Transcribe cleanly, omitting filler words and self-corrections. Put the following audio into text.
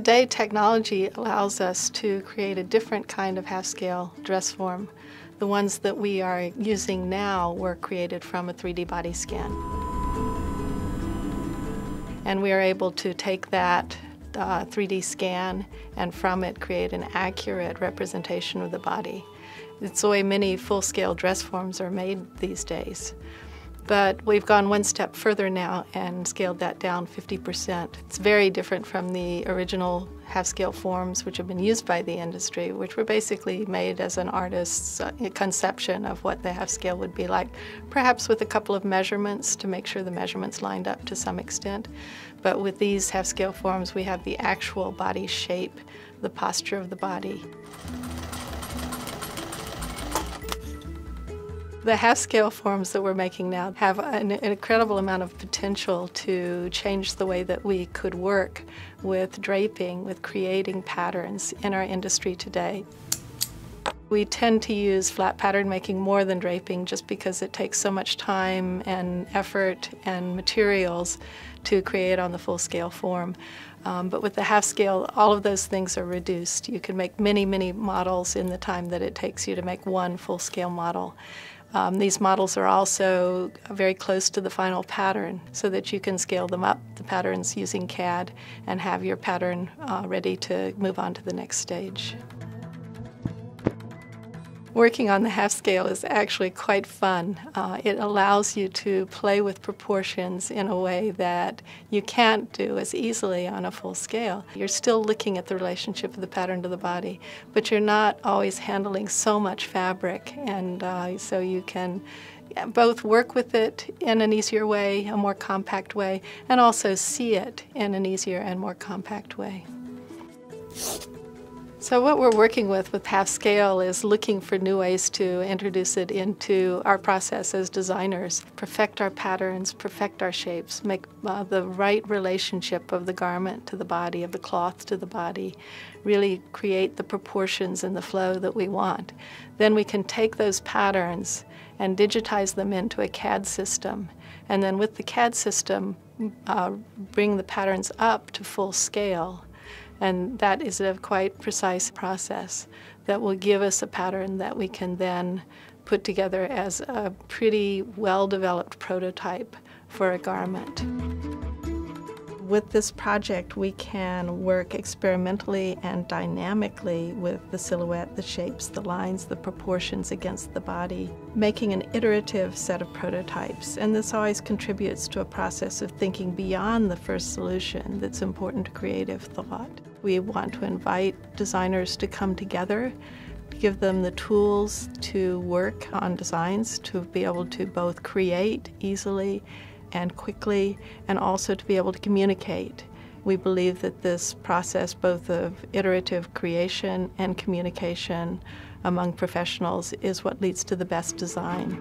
Today, technology allows us to create a different kind of half-scale dress form. The ones that we are using now were created from a 3D body scan. And we are able to take that 3D scan and from it create an accurate representation of the body. It's the way many full-scale dress forms are made these days. But we've gone one step further now and scaled that down 50%. It's very different from the original half-scale forms which have been used by the industry, which were basically made as an artist's conception of what the half-scale would be like, perhaps with a couple of measurements to make sure the measurements lined up to some extent. But with these half-scale forms, we have the actual body shape, the posture of the body. The half-scale forms that we're making now have an incredible amount of potential to change the way that we could work with draping, with creating patterns in our industry today. We tend to use flat pattern making more than draping just because it takes so much time and effort and materials to create on the full-scale form. But with the half-scale, all of those things are reduced. You can make many, many models in the time that it takes you to make one full-scale model. These models are also very close to the final pattern so that you can scale them up, the patterns, using CAD and have your pattern ready to move on to the next stage. Working on the half-scale is actually quite fun. It allows you to play with proportions in a way that you can't do as easily on a full scale. You're still looking at the relationship of the pattern to the body, but you're not always handling so much fabric, and so you can both work with it in an easier way, a more compact way, and also see it in an easier and more compact way. So what we're working with half-scale is looking for new ways to introduce it into our process as designers, perfect our patterns, perfect our shapes, make the right relationship of the garment to the body, of the cloth to the body, really create the proportions and the flow that we want. Then we can take those patterns and digitize them into a CAD system, and then with the CAD system bring the patterns up to full scale. And that is a quite precise process that will give us a pattern that we can then put together as a pretty well-developed prototype for a garment. With this project, we can work experimentally and dynamically with the silhouette, the shapes, the lines, the proportions against the body, making an iterative set of prototypes. And this always contributes to a process of thinking beyond the first solution that's important to creative thought. We want to invite designers to come together, give them the tools to work on designs, to be able to both create easily and quickly, and also to be able to communicate. We believe that this process, both of iterative creation and communication among professionals, is what leads to the best design.